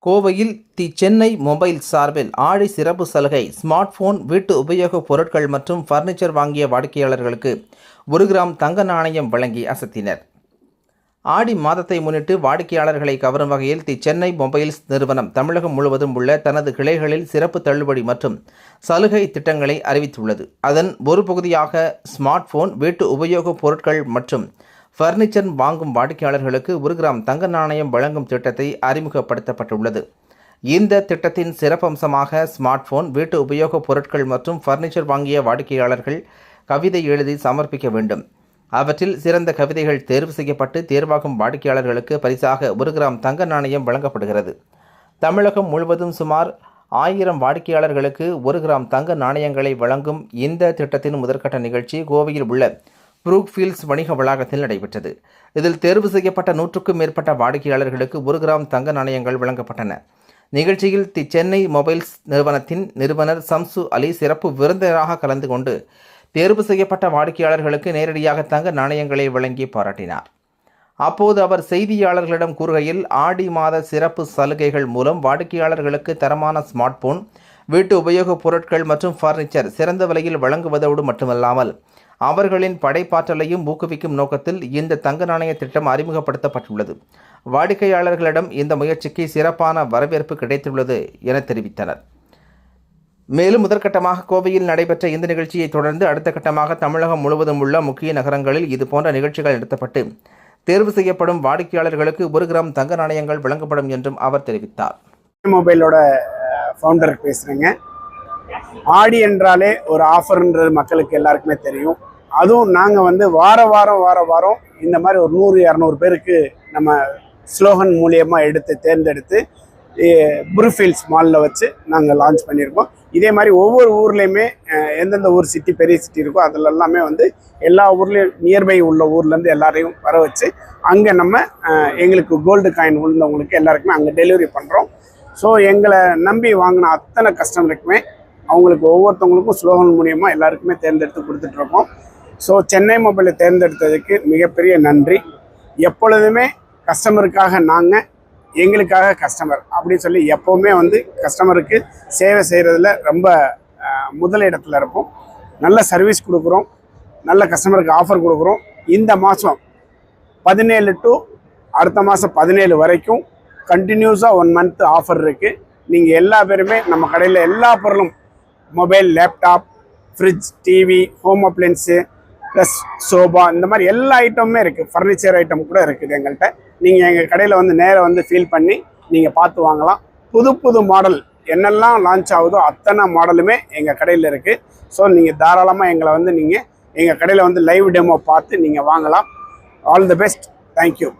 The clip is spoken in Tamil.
கோவையில் தி சென்னை மொபைல் சார்பில் ஆடி சிறப்பு சலுகை ஸ்மார்ட் போன், வீட்டு உபயோகப் பொருட்கள் மற்றும் பர்னிச்சர் வாங்கிய வாடிக்கையாளர்களுக்கு 1 கிராம் தங்க நாணயம் வழங்கி அசத்தினர். ஆடி மாதத்தை முன்னிட்டு வாடிக்கையாளர்களை கவரும் வகையில் தி சென்னை மொபைல்ஸ் நிறுவனம் தமிழகம் முழுவதும் உள்ள தனது கிளைகளில் சிறப்பு தள்ளுபடி மற்றும் சலுகை திட்டங்களை அறிவித்துள்ளது. அதன் ஒரு பகுதியாக ஸ்மார்ட் போன், வீட்டு உபயோகப் பொருட்கள் மற்றும் பர்னிச்சர் வாங்கும் வாடிக்கையாளர்களுக்கு 1 கிராம் தங்க நாணயம் வழங்கும் திட்டத்தை அறிமுகப்படுத்தப்பட்டுள்ளது. இந்த திட்டத்தின் சிறப்பம்சமாக ஸ்மார்ட் போன், வீட்டு உபயோகப் பொருட்கள் மற்றும் பர்னிச்சர் வாங்கிய வாடிக்கையாளர்கள் கவிதை எழுதி சமர்ப்பிக்க வேண்டும். அவற்றில் சிறந்த கவிதைகள் தேர்வு செய்யப்பட்டு தேர்வாகும் வாடிக்கையாளர்களுக்கு பரிசாக 1 கிராம் தங்க நாணயம் வழங்கப்படுகிறது. தமிழகம் முழுவதும் சுமார் 1000 வாடிக்கையாளர்களுக்கு 1 கிராம் தங்க நாணயங்களை வழங்கும் இந்த திட்டத்தின் முதற்கட்ட நிகழ்ச்சி கோவையில் உள்ள புரூக்ஃபீல்ட்ஸ் வணிக வளாகத்தில் நடைபெற்றது. இதில் தேர்வு செய்யப்பட்ட 100க்கும் மேற்பட்ட வாடிக்கையாளர்களுக்கு 1 கிராம் தங்க நாணயங்கள் வழங்கப்பட்டன. நிகழ்ச்சியில் தி சென்னை மொபைல்ஸ் நிறுவனத்தின் நிறுவனர் சம்சு அலி சிறப்பு விருந்தினராக கலந்து கொண்டு தேர்வு செய்யப்பட்ட வாடிக்கையாளர்களுக்கு நேரடியாக தங்க நாணயங்களை வழங்கி பாராட்டினார். அப்போது அவர் செய்தியாளர்களிடம் கூறுகையில், ஆடி மாத சிறப்பு சலுகைகள் மூலம் வாடிக்கையாளர்களுக்கு தரமான ஸ்மார்ட் போன், வீட்டு உபயோகப் பொருட்கள் மற்றும் பர்னிச்சர் சிறந்த விலையில் வழங்குவதோடு மட்டுமல்லாமல் அவர்களின் படைப்பாற்றலையும் ஊக்குவிக்கும் நோக்கத்தில் இந்த தங்க நாணய திட்டம் அறிமுகப்படுத்தப்பட்டுள்ளது. வாடிக்கையாளர்களிடம் இந்த முயற்சிக்கு சிறப்பான வரவேற்பு கிடைத்துள்ளது என தெரிவித்தனர். மேலும் முதற்கட்டமாக கோவையில் நடைபெற்ற இந்த நிகழ்ச்சியை தொடர்ந்து அடுத்த கட்டமாக தமிழகம் முழுவதும் உள்ள முக்கிய நகரங்களில் இதுபோன்ற நிகழ்ச்சிகள் நடத்தப்பட்டு தேர்வு செய்யப்படும் வாடிக்கையாளர்களுக்கு 1 கிராம் தங்க நாணயங்கள் வழங்கப்படும் என்றும் அவர் தெரிவித்தார். மொபைலோட ஃபவுண்டர் பேசுகிறேங்க. ஆடி என்றாலே ஒரு ஆஃபர்ன்றது மக்களுக்கு எல்லாருக்குமே தெரியும். அதுவும் நாங்கள் வாரம் இந்த மாதிரி ஒரு 100-200 பேருக்கு நம்ம ஸ்லோகன் மூலியமாக தேர்ந்தெடுத்து புரூக்ஃபீல்ட்ஸ் மாலில் வச்சு நாங்கள் லான்ச் பண்ணியிருக்கோம். இதே மாதிரி ஒவ்வொரு ஊர்லேயுமே எந்தெந்த ஊர் சிட்டி, பெரிய சிட்டி இருக்கோ அதில் எல்லாமே எல்லா ஊர்லேயும் நியர்பை உள்ள ஊர்லேருந்து எல்லாரையும் வர வச்சு அங்கே நம்ம எங்களுக்கு கோல்டு காயின் விழுந்தவங்களுக்கு எல்லாருக்குமே அங்கே டெலிவரி பண்ணுறோம். ஸோ எங்களை நம்பி வாங்கின அத்தனை கஸ்டமருக்குமே அவங்களுக்கு ஒவ்வொருத்தவங்களுக்கும் ஸ்லோகன் மூலியமாக எல்லாருக்குமே தேர்ந்தெடுத்து கொடுத்துட்ருக்கோம். ஸோ சென்னை மொபைலை தேர்ந்தெடுத்ததுக்கு மிகப்பெரிய நன்றி. எப்பொழுதுமே கஸ்டமருக்காக நாங்கள், எங்களுக்காக கஸ்டமர் அப்படின்னு சொல்லி எப்போவுமே கஸ்டமருக்கு சேவை செய்கிறதுல ரொம்ப முதலிடத்தில் இருப்போம். நல்ல சர்வீஸ் கொடுக்குறோம், நல்ல கஸ்டமருக்கு ஆஃபர் கொடுக்குறோம். இந்த மாதம் 17 to அடுத்த மாதம் 17 வரைக்கும் கண்டினியூஸாக 1 மந்த் ஆஃபர் இருக்குது. நீங்கள் எல்லா பேருமே நம்ம கடையில் எல்லா பொருளும், mobile, laptop, fridge, TV, home appliance plus sofa, இந்த மாதிரி எல்லா ஐட்டமுமே இருக்குது. ஃபர்னிச்சர் ஐட்டம் கூட இருக்குது எங்கள்கிட்ட. நீங்கள் எங்கள் கடையில் நேராக ஃபீல் பண்ணி நீங்கள் பார்த்து வாங்கலாம். புது மாடல் என்னெல்லாம் லான்ச் ஆகுதோ அத்தனை மாடலுமே எங்கள் கடையில் இருக்குது. ஸோ நீங்கள் தாராளமாக எங்களை நீங்கள் எங்கள் கடையில் லைவ் டெமோ பார்த்து நீங்கள் வாங்கலாம். All the best. தேங்க்யூ.